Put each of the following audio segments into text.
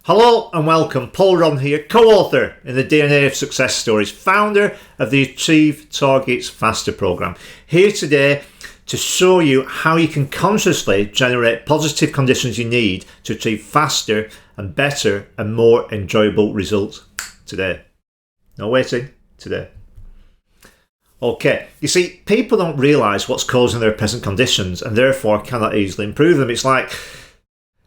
Hello and welcome, Paul Rodden here, co-author in the DNA of Success Stories, founder of the Achieve Targets Faster program. Here today to show you how you can consciously generate positive conditions you need to achieve faster and better and more enjoyable results today. No waiting, today. Okay, you see, people don't realise what's causing their present conditions and therefore cannot easily improve them. It's like,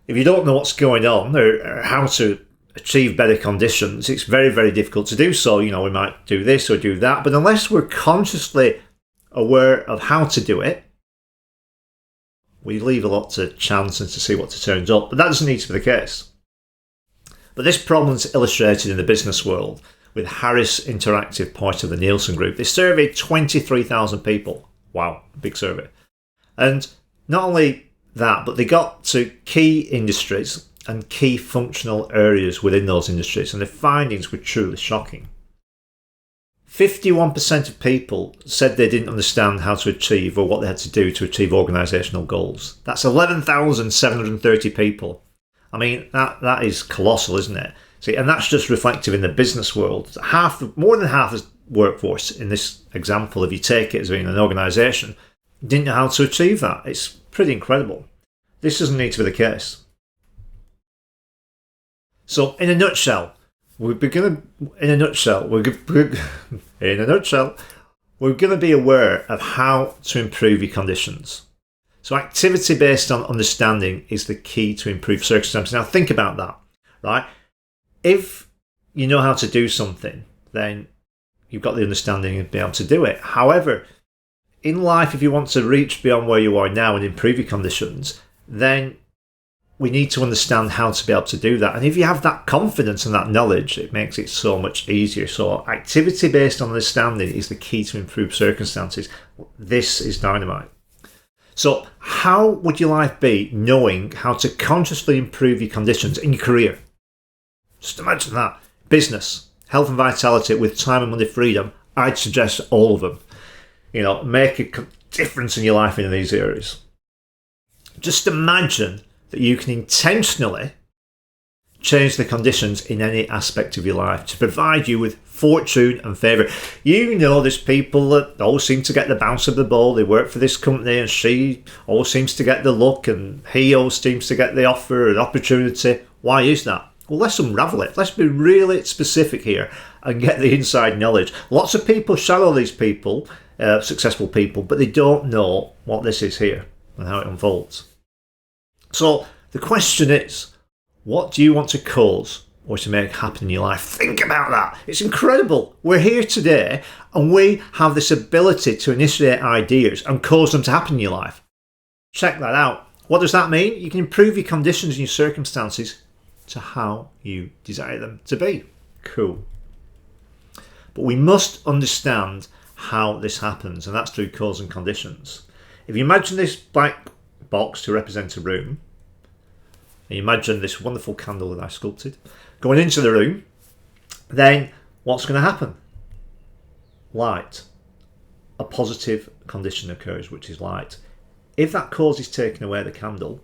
if you don't know what's going on or how to achieve better conditions, it's very, very difficult to do so. You know, we might do this or do that, but unless we're consciously aware of how to do it, we leave a lot to chance and to see what turns up. But that doesn't need to be the case. But this problem is illustrated in the business world with Harris Interactive, part of the Nielsen Group. They surveyed 23,000 people. Wow, big survey. And not only that, but they got to key industries and key functional areas within those industries, and the findings were truly shocking. 51% of people said they didn't understand how to achieve or what they had to do to achieve organisational goals. That's 11,730 people. I mean, that is colossal, isn't it? See, and that's just reflective in the business world. More than half the workforce in this example, if you take it as being an organisation, didn't know how to achieve that. It's pretty incredible. This doesn't need to be the case. So, in a nutshell, we're going to be aware of how to improve your conditions. So, activity based on understanding is the key to improve circumstances. Now, think about that, right? If you know how to do something, then you've got the understanding and be able to do it. However, in life, if you want to reach beyond where you are now and improve your conditions, then we need to understand how to be able to do that. And if you have that confidence and that knowledge, it makes it so much easier. So activity based on understanding is the key to improve circumstances. This is dynamite. So how would your life be knowing how to consciously improve your conditions in your career? Just imagine that. Business, health and vitality with time and money freedom, I'd suggest all of them. You know, make a difference in your life in these areas. Just imagine that you can intentionally change the conditions in any aspect of your life to provide you with fortune and favour. You know, there's people that always seem to get the bounce of the ball. They work for this company and she always seems to get the luck and he always seems to get the offer and opportunity. Why is that? Well, let's unravel it. Let's be really specific here and get the inside knowledge. Lots of people shadow these people, successful people, but they don't know what this is here and how it unfolds. So the question is, what do you want to cause or to make happen in your life? Think about that. It's incredible. We're here today and we have this ability to initiate ideas and cause them to happen in your life. Check that out. What does that mean? You can improve your conditions and your circumstances to how you desire them to be. Cool. But we must understand how this happens, and that's through cause and conditions. If you imagine this black box to represent a room, and you imagine this wonderful candle that I sculpted going into the room, then what's going to happen? Light. A positive condition occurs, which is light. If that cause is taken away the candle,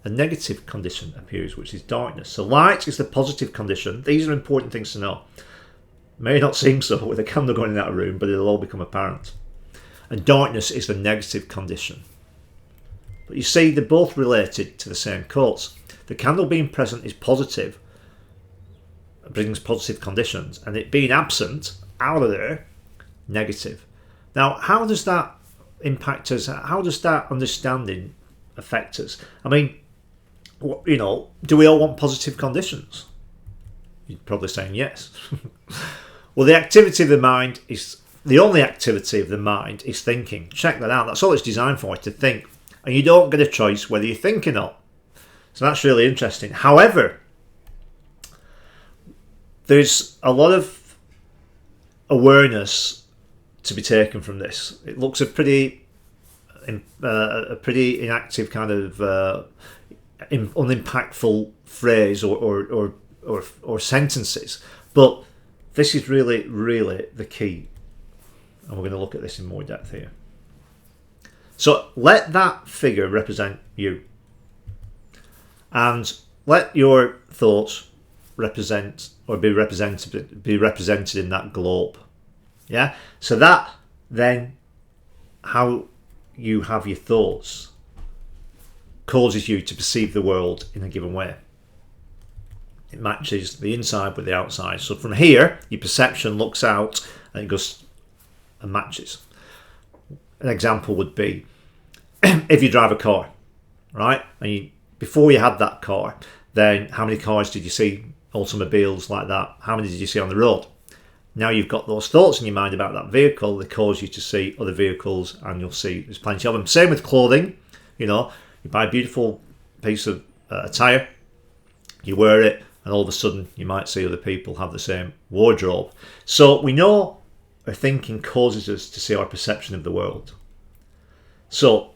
a negative condition appears, which is darkness. So light is the positive condition. These are important things to know. May not seem so with a candle going in that room, but it'll all become apparent. And darkness is the negative condition. But you see, they're both related to the same cause. The candle being present is positive, brings positive conditions, and it being absent, out of there, negative. Now, how does that impact us? How does that understanding affect us? I mean, you know, do we all want positive conditions? You're probably saying yes. Well, the activity of the mind is, the only activity of the mind is thinking. Check that out. That's all it's designed for, to think. And you don't get a choice whether you think or not. So that's really interesting. However, there's a lot of awareness to be taken from this. It looks a pretty inactive kind of unimpactful phrase or sentences, but this is really, really the key, and we're going to look at this in more depth here. So let that figure represent you, and let your thoughts represent or be represented in that globe. Yeah. So that then, how you have your thoughts causes you to perceive the world in a given way. It matches the inside with the outside. So from here, your perception looks out and it goes and matches. An example would be if you drive a car, right? And before you had that car, then how many cars did you see, automobiles like that? How many did you see on the road? Now you've got those thoughts in your mind about that vehicle, they cause you to see other vehicles, and you'll see there's plenty of them. Same with clothing. You buy a beautiful piece of attire, you wear it, and all of a sudden you might see other people have the same wardrobe. So we know our thinking causes us to see our perception of the world. So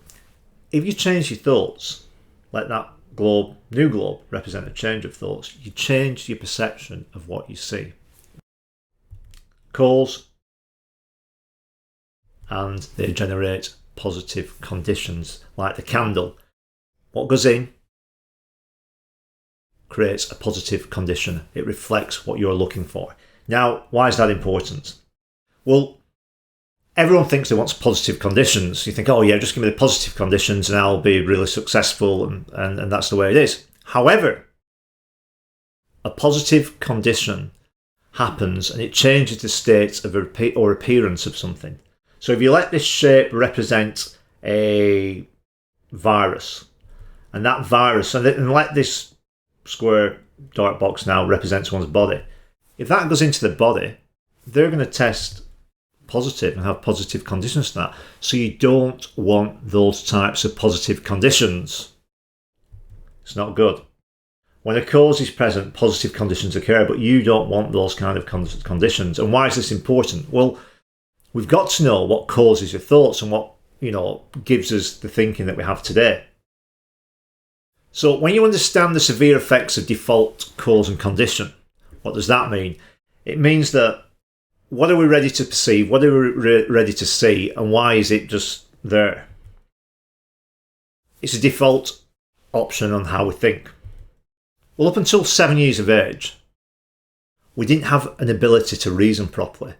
if you change your thoughts, let that new globe represent a change of thoughts, you change your perception of what you see. Cause, and they generate positive conditions, like the candle. What goes in creates a positive condition. It reflects what you're looking for. Now, why is that important? Well, everyone thinks they want positive conditions. You think, oh yeah, just give me the positive conditions and I'll be really successful, and that's the way it is. However, a positive condition happens and it changes the state of or appearance of something. So if you let this shape represent a virus, and that virus, and let this square dark box now represents one's body, if that goes into the body, they're going to test positive and have positive conditions to that. So you don't want those types of positive conditions. It's not good. When a cause is present, positive conditions occur, but you don't want those kind of conditions. And why is this important? Well, we've got to know what causes your thoughts and what, gives us the thinking that we have today. So when you understand the severe effects of default cause and condition, what does that mean? It means that what are we ready to perceive, what are we ready to see, and why is it just there? It's a default option on how we think. Well, up until 7 years of age, we didn't have an ability to reason properly.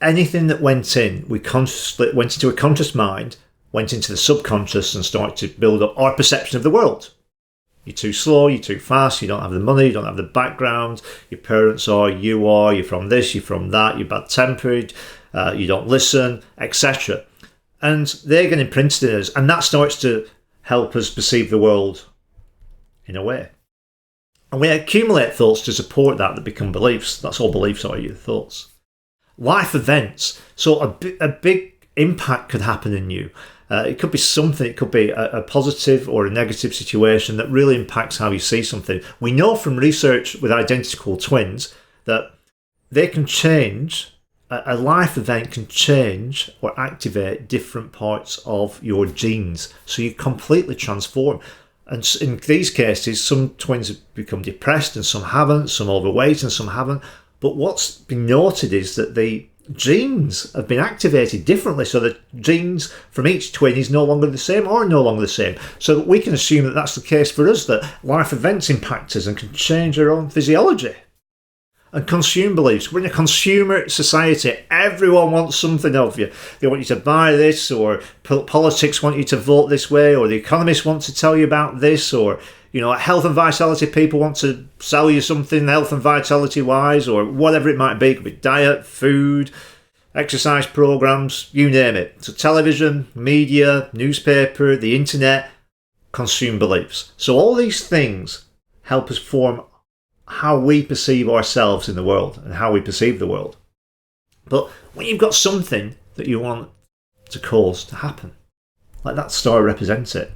Anything that went in, went into a conscious mind, went into the subconscious and started to build up our perception of the world. You're too slow, you're too fast, you don't have the money, you don't have the background, your parents are, you're from this, you're from that, you're bad-tempered, you don't listen, etc. And they're getting imprinted in us, and that starts to help us perceive the world in a way. And we accumulate thoughts to support that become beliefs. That's all beliefs are, your thoughts. Life events. So a big impact could happen in you. It could be something, it could be a positive or a negative situation that really impacts how you see something. We know from research with identical twins that they can change, a life event can change or activate different parts of your genes. So you completely transform. And in these cases, some twins have become depressed and some haven't, some overweight and some haven't. But what's been noted is that the genes have been activated differently, so the genes from each twin is no longer the same or no longer the same. So we can assume that that's the case for us, that life events impact us and can change our own physiology. And consumer beliefs. We're in a consumer society. Everyone wants something of you. They want you to buy this, or politics want you to vote this way, or the economists want to tell you about this, or health and vitality people want to sell you something health and vitality wise, or whatever it might be. It could be diet, food, exercise programs, you name it. So television, media, newspaper, the internet, consume beliefs. So all these things help us form how we perceive ourselves in the world and how we perceive the world. But when you've got something that you want to cause to happen, like that star represents it,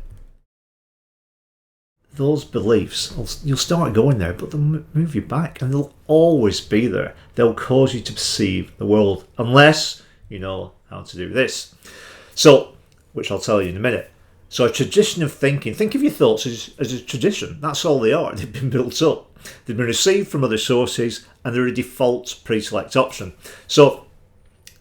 those beliefs, you'll start going there, but they'll move you back, and they'll always be there. They'll cause you to perceive the world, unless you know how to do this. So, which I'll tell you in a minute. So a tradition of thinking, think of your thoughts as a tradition. That's all they are. They've been built up. They've been received from other sources, and they're a default pre-select option. So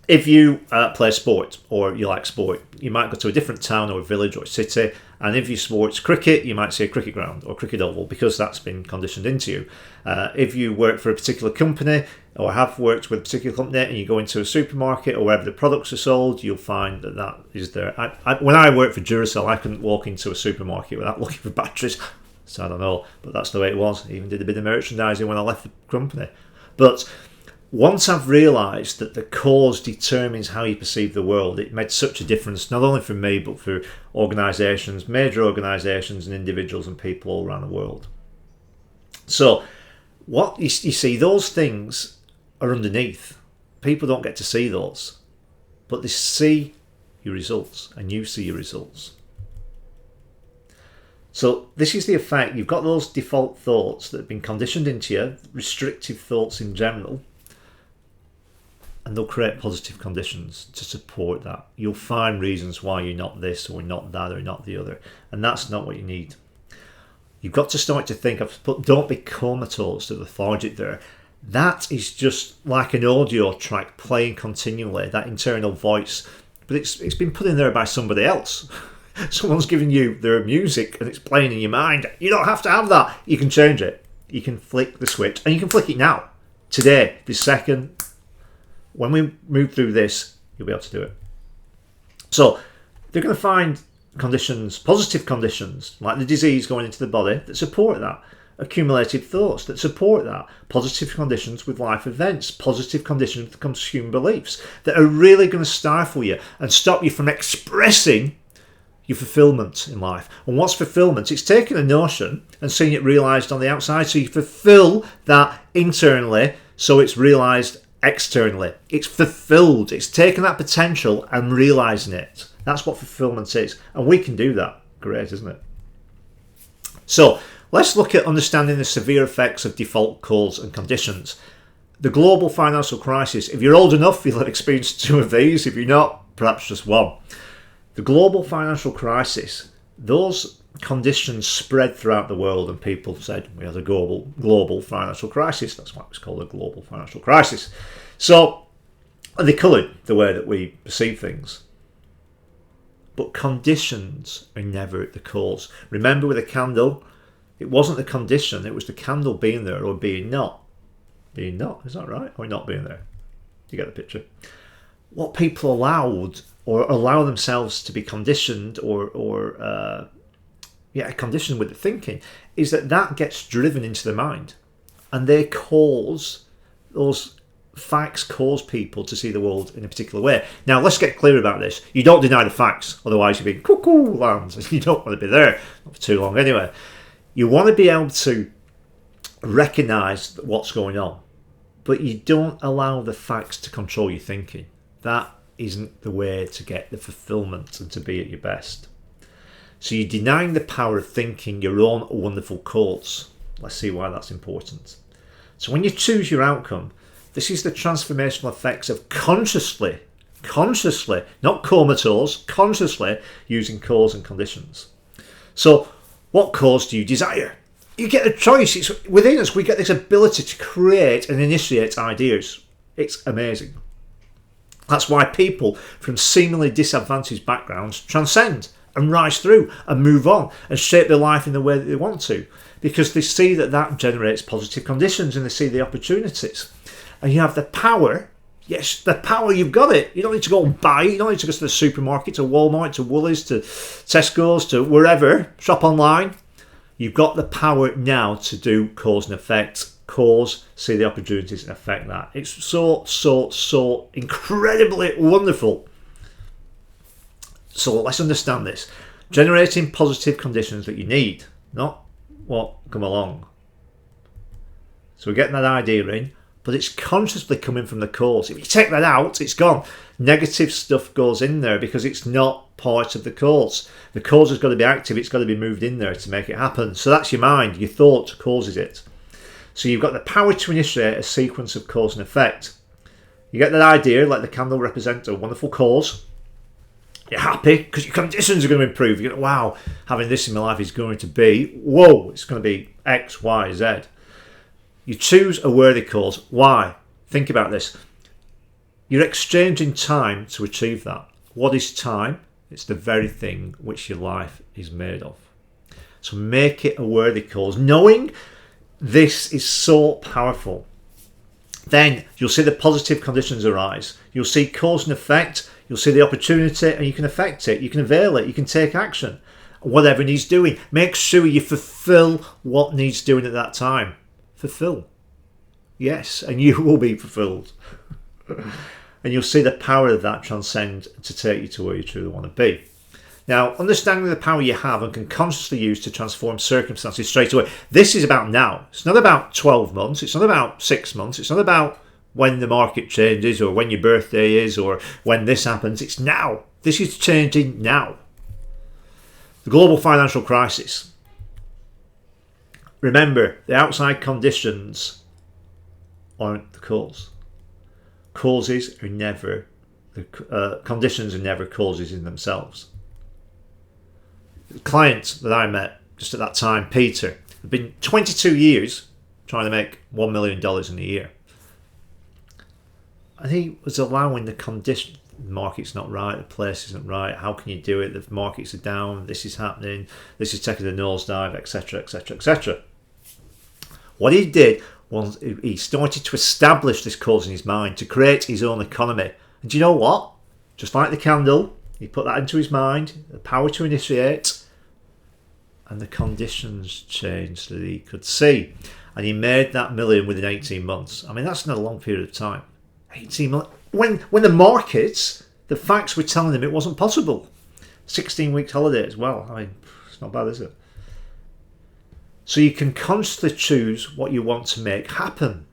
if you play sport or you like sport, you might go to a different town or a village or a city, And if you sports cricket, you might say a cricket ground or cricket oval, because that's been conditioned into you. If you work for a particular company or have worked with a particular company and you go into a supermarket or wherever the products are sold, you'll find that that is there. When I worked for Duracell, I couldn't walk into a supermarket without looking for batteries. So I don't know, but that's the way it was. I even did a bit of merchandising when I left the company. But once I've realised that the cause determines how you perceive the world, it made such a difference, not only for me, but for organisations, major organisations and individuals and people all around the world. So what you see, those things are underneath. People don't get to see those, but they see your results and you see your results. So this is the effect. You've got those default thoughts that have been conditioned into you, restrictive thoughts in general, and they'll create positive conditions to support that. You'll find reasons why you're not this or not that or not the other, and that's not what you need. You've got to start to think of, but don't be comatose, the lethargic there. That is just like an audio track playing continually, that internal voice, but it's been put in there by somebody else. Someone's giving you their music and it's playing in your mind. You don't have to have that. You can change it. You can flick the switch, and you can flick it now, today, this second. When we move through this, you'll be able to do it. So they're going to find conditions, positive conditions, like the disease going into the body, that support that. Accumulated thoughts that support that. Positive conditions with life events. Positive conditions with consumer beliefs that are really going to stifle you and stop you from expressing your fulfillment in life. And what's fulfillment? It's taking a notion and seeing it realised on the outside. So you fulfil that internally, so it's realised externally. It's fulfilled. It's taking that potential and realising it. That's what fulfillment is. And we can do that. Great, isn't it? So let's look at understanding the severe effects of default cause and conditions. The global financial crisis. If you're old enough, you'll have experienced two of these. If you're not, perhaps just one. The global financial crisis, those conditions spread throughout the world, and people said we had a global financial crisis. That's why it was called a global financial crisis. So they coloured the way that we perceive things. But conditions are never the cause. Remember, with a candle, it wasn't the condition, it was the candle being there or being not. Being not, is that right? Or not being there? You get the picture. What people allowed or allow themselves to be conditioned conditioned with the thinking is that gets driven into the mind, and those facts cause people to see the world in a particular way. Now let's get clear about this. You don't deny the facts, otherwise you'll be in cuckoo land and you don't want to be there, not for too long anyway. You want to be able to recognise what's going on, but you don't allow the facts to control your thinking. That isn't the way to get the fulfillment and to be at your best. So you're denying the power of thinking your own wonderful cause. Let's see why that's important. So when you choose your outcome, this is the transformational effects of consciously, not comatose, consciously using cause and conditions. So what cause do you desire? You get a choice. It's within us. We get this ability to create and initiate ideas. It's amazing. That's why people from seemingly disadvantaged backgrounds transcend and rise through and move on and shape their life in the way that they want to, because they see that generates positive conditions and they see the opportunities. And you have the power. Yes, the power, you've got it. You don't need to go and buy. You don't need to go to the supermarket, to Walmart, to Woolies, to Tesco's, to wherever. Shop online. You've got the power now to do cause and effect. Cause, see the opportunities and affect that. It's so incredibly wonderful. So let's understand this. Generating positive conditions that you need, not what come along. So we're getting that idea in, but it's consciously coming from the cause. If you take that out, it's gone. Negative stuff goes in there because it's not part of the cause. The cause has got to be active. It's got to be moved in there to make it happen. So that's your mind. Your thought causes it. So you've got the power to initiate a sequence of cause and effect. You get that idea, let the candle represent a wonderful cause. You're happy because your conditions are going to improve. You go, wow, having this in my life is going to be, whoa, it's going to be X, Y, Z. You choose a worthy cause. Why? Think about this. You're exchanging time to achieve that. What is time? It's the very thing which your life is made of. So make it a worthy cause. Knowing this is so powerful. Then you'll see the positive conditions arise. You'll see cause and effect. You'll see the opportunity and you can affect it. You can avail it. You can take action. Whatever needs doing. Make sure you fulfill what needs doing at that time. Fulfill. Yes, and you will be fulfilled. And you'll see the power of that transcend to take you to where you truly want to be. Now, understanding the power you have and can consciously use to transform circumstances straight away. This is about now. It's not about 12 months. It's not about 6 months. It's not about when the market changes or when your birthday is or when this happens. It's now. This is changing now. The global financial crisis. Remember, the outside conditions aren't the cause. Causes are never, conditions are never causes in themselves. The client that I met just at that time, Peter, had been 22 years trying to make $1 million in a year. And he was allowing the condition, the market's not right, the place isn't right, how can you do it, the markets are down, this is happening, this is taking a nosedive, etc, etc, etc. What he did was he started to establish this cause in his mind, to create his own economy. And do you know what? Just like the candle, he put that into his mind, the power to initiate, and the conditions changed that he could see. And he made that million within 18 months. I mean, that's not a long period of time. 18 months. When the markets, the facts were telling him it wasn't possible. 16 weeks holiday as well. I mean, it's not bad, is it? So you can consciously choose what you want to make happen.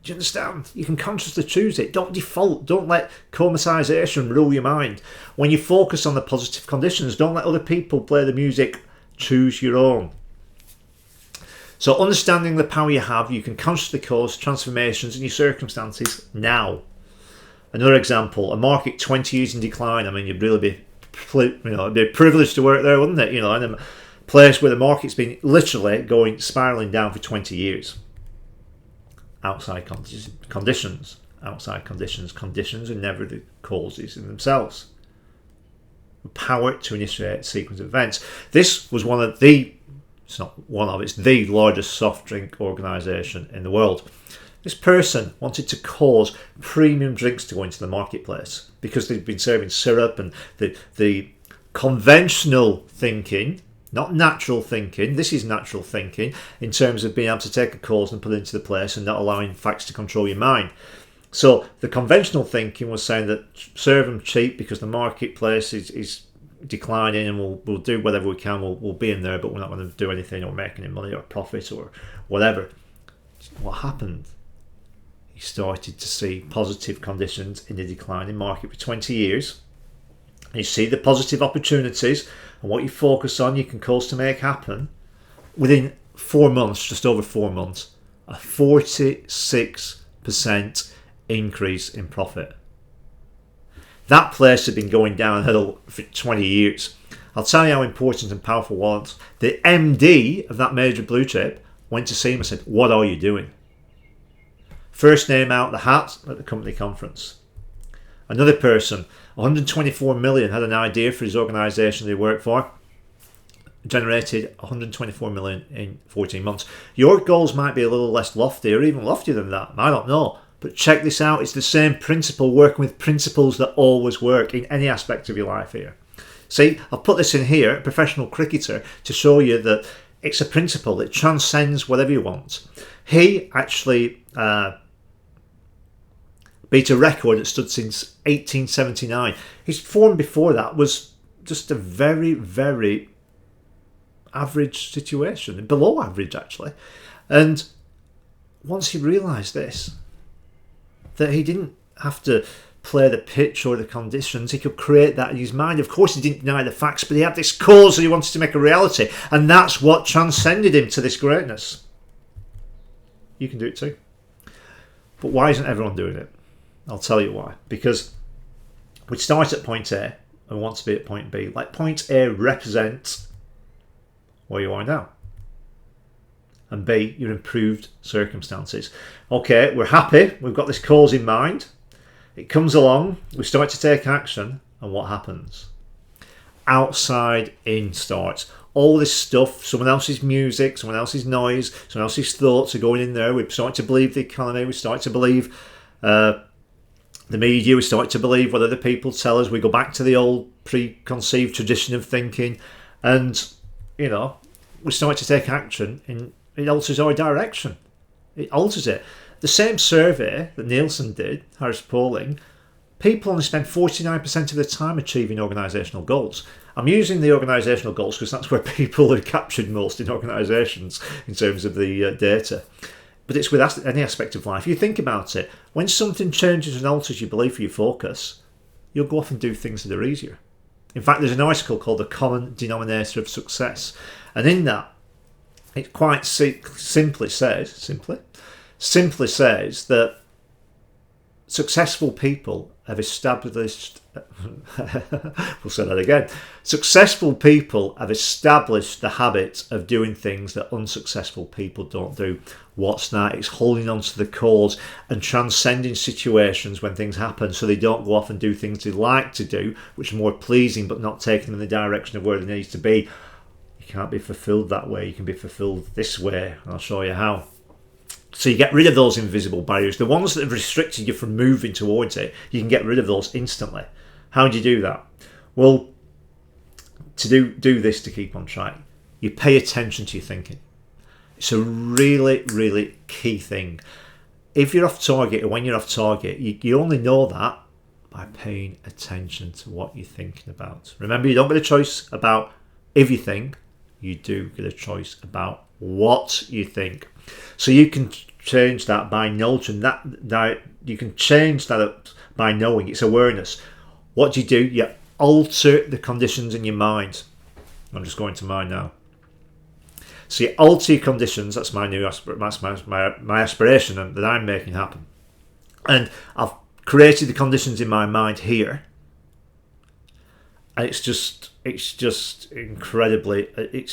Do you understand? You can consciously choose it. Don't default. Don't let comatization rule your mind. When you focus on the positive conditions, don't let other people play the music. Choose your own. So understanding the power you have, you can consciously cause transformations in your circumstances now. Another example, a market 20 years in decline. I mean, you'd really be, it'd be a privilege to work there, wouldn't it? In a place where the market's been literally going spiraling down for 20 years. Outside conditions. Outside conditions are never the causes in themselves. The power to initiate a sequence of events. This was it's the largest soft drink organisation in the world. This person wanted to cause premium drinks to go into the marketplace because they've been serving syrup and the conventional thinking, not natural thinking. This is natural thinking in terms of being able to take a cause and put it into the place and not allowing facts to control your mind. So the conventional thinking was saying that serve them cheap because the marketplace is declining and we'll do whatever we can. We'll be in there, but we're not going to do anything or make any money or profit or whatever. What happened? He started to see positive conditions in the declining market for 20 years. And you see the positive opportunities and what you focus on, you can cause to make happen. Within 4 months, just over 4 months, a 46% increase in profit. That place had been going downhill for 20 years. I'll tell you how important and powerful it was. The MD of that major blue chip went to see him and said, "What are you doing?" First name out the hat at the company conference. Another person, 124 million, had an idea for his organisation they worked for. Generated 124 million in 14 months. Your goals might be a little less lofty or even loftier than that. I don't know. But check this out. It's the same principle, working with principles that always work in any aspect of your life here. See, I've put this in here, professional cricketer, to show you that it's a principle that transcends whatever you want. He actually beat a record that stood since 1879. His form before that was just a very, very average situation, below average actually. And once he realised this, that he didn't have to play the pitch or the conditions, he could create that in his mind. Of course he didn't deny the facts, but he had this cause that he wanted to make a reality, and that's what transcended him to this greatness. You can do it too. But why isn't everyone doing it? I'll tell you why. Because we start at point A and want to be at point B. Like point A represents where you are now, and B, your improved circumstances. Okay, we're happy, we've got this cause in mind, it comes along, we start to take action, and what happens? outside in starts. All this stuff, someone else's music, someone else's noise, someone else's thoughts are going in there. We start to believe the economy, we start to believe the media, we start to believe what other people tell us. We go back to the old preconceived tradition of thinking, and we start to take action, and it alters our direction. It alters it. The same survey that Nielsen did, Harris polling, people only spend 49% of their time achieving organisational goals. I'm using the organisational goals because that's where people are captured most in organisations in terms of the data. But it's with any aspect of life. You think about it, when something changes and alters your belief or your focus, you'll go off and do things that are easier. In fact, there's an article called The Common Denominator of Success. And in that, it quite simply says that successful people have established we'll say that again. Successful people have established the habit of doing things that unsuccessful people don't do. What's that? It's holding on to the cause and transcending situations when things happen, so they don't go off and do things they like to do, which are more pleasing, but not taking them in the direction of where they need to be. You can't be fulfilled that way. You can be fulfilled this way. I'll show you how. So you get rid of those invisible barriers. The ones that have restricted you from moving towards it, you can get rid of those instantly. How do you do that? Well, to do this to keep on track, you pay attention to your thinking. It's a really, really key thing. If you're off target, or when you're off target, you only know that by paying attention to what you're thinking about. Remember, you don't get a choice about if you think, you do get a choice about what you think. So you can change that by noting that you can change that by knowing. It's awareness. What do? You alter the conditions in your mind. I'm just going to mine now. So you alter your conditions. That's my new my aspiration, and that I'm making happen. And I've created the conditions in my mind here. And it's just incredibly,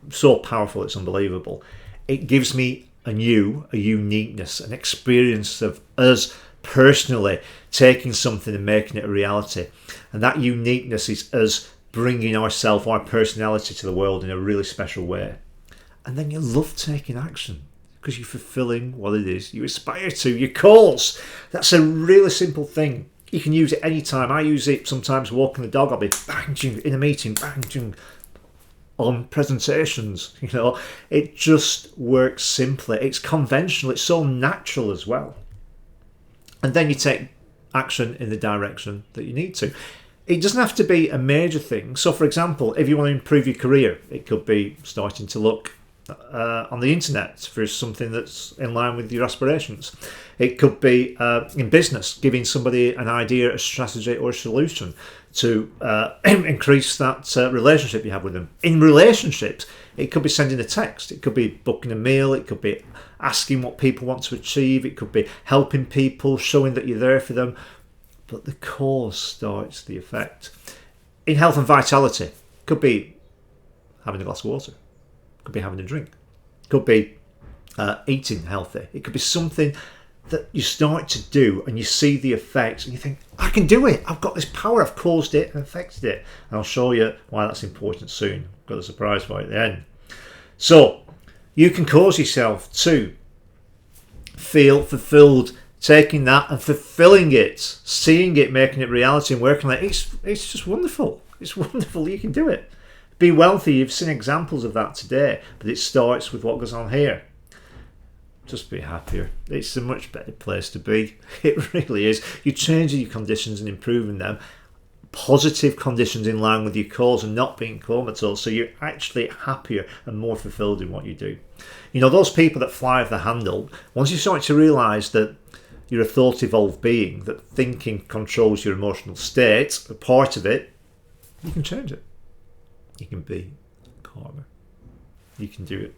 so powerful. It's unbelievable. It gives me a uniqueness, an experience of us personally taking something and making it a reality. And that uniqueness is us bringing ourselves, our personality to the world in a really special way. And then you love taking action because you're fulfilling what it is you aspire to, your cause. That's a really simple thing. You can use it anytime. I use it sometimes walking the dog. I'll be bang, in a meeting, bang, on presentations. It just works simply. It's conventional. It's so natural as well. And then you take action in the direction that you need to. It doesn't have to be a major thing. So, for example, if you want to improve your career, it could be starting to look on the internet for something that's in line with your aspirations. It could be in business, giving somebody an idea, a strategy or a solution to increase that relationship you have with them. In relationships, it could be sending a text, it could be booking a meal, it could be asking what people want to achieve, it could be helping people, showing that you're there for them. But the cause starts the effect. In health and vitality, it could be having a glass of water, it could be having a drink, it could be eating healthy, it could be something that you start to do and you see the effects and you think, I can do it, I've got this power, I've caused it and affected it. And I'll show you why that's important soon. I've got a surprise for you at the end. So you can cause yourself to feel fulfilled, taking that and fulfilling it, seeing it, making it reality and working on it. It's just wonderful. It's wonderful. You can do it. Be wealthy. You've seen examples of that today, but it starts with what goes on here. Just be happier. It's a much better place to be. It really is. You're changing your conditions and improving them. Positive conditions in line with your cause and not being comatose. So you're actually happier and more fulfilled in what you do. Those people that fly off the handle, once you start to realise that you're a thought-evolved being, that thinking controls your emotional state, a part of it, you can change it. You can be calmer. You can do it.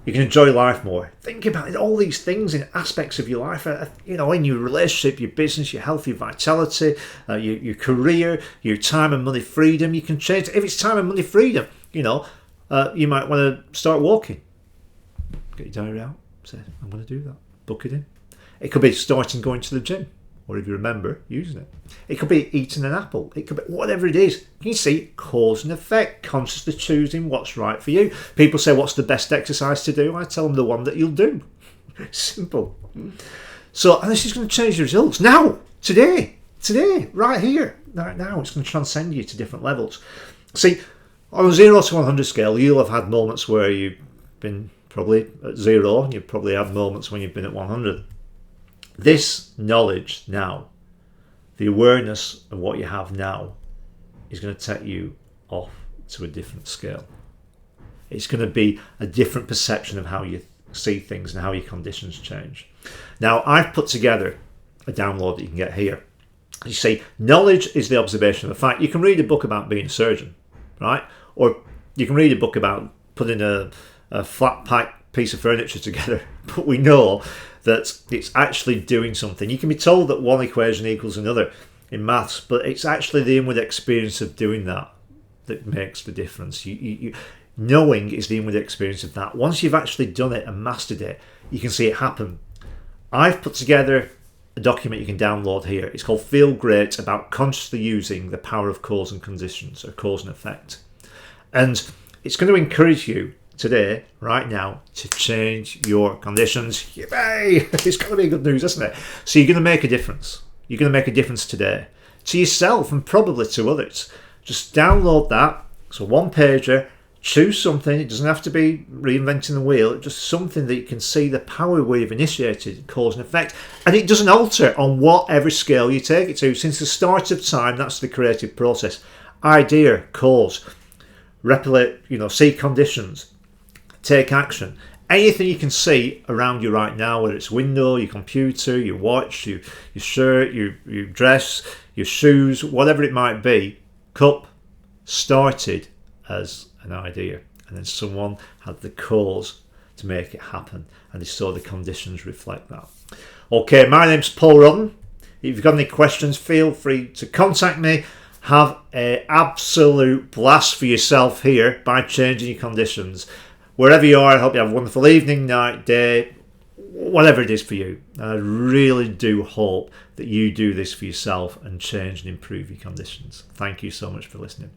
You can enjoy life more. Think about it, all these things in aspects of your life, in your relationship, your business, your health, your vitality, your career, your time and money freedom. You can change it. If it's time and money freedom, you might want to start walking. Get your diary out. Say, I'm going to do that. Book it in. It could be starting going to the gym. or if you remember using it. It could be eating an apple. It could be whatever it is. You can see cause and effect, consciously choosing what's right for you. People say, what's the best exercise to do? I tell them the one that you'll do. Simple. So, and this is going to change your results now, today, right here, right now. It's going to transcend you to different levels. See, on a 0 to 100 scale, you'll have had moments where you've been probably at 0, and you've probably had moments when you've been at 100. This knowledge now, the awareness of what you have now, is going to take you off to a different scale. It's going to be a different perception of how you see things and how your conditions change. Now, I've put together a download that you can get here. You see, knowledge is the observation of a fact. You can read a book about being a surgeon, right? Or you can read a book about putting a flat pack piece of furniture together, but we know that it's actually doing something. You can be told that one equation equals another in maths, but it's actually the inward experience of doing that that makes the difference. Knowing is the inward experience of that. Once you've actually done it and mastered it, you can see it happen. I've put together a document you can download here. It's called Feel Great, about consciously using the power of cause and conditions, or cause and effect. And it's going to encourage you today, right now, to change your conditions. Yay! It's going to be good news, isn't it? So you're going to make a difference. You're going to make a difference today to yourself and probably to others. Just download that. It's a one-pager. Choose something. It doesn't have to be reinventing the wheel. It's just something that you can see the power we've initiated, cause and effect. And it doesn't alter on whatever scale you take it to. Since the start of time, that's the creative process. Idea, cause, replicate, see conditions, take action. Anything you can see around you right now, whether it's window, your computer, your watch, your shirt, your dress, your shoes, whatever it might be, cup, started as an idea, and then someone had the cause to make it happen, and they saw the conditions reflect that. Okay, my name's Paul Rodden. If you've got any questions, feel free to contact me. Have an absolute blast for yourself here by changing your conditions. Wherever you are, I hope you have a wonderful evening, night, day, whatever it is for you. And I really do hope that you do this for yourself and change and improve your conditions. Thank you so much for listening.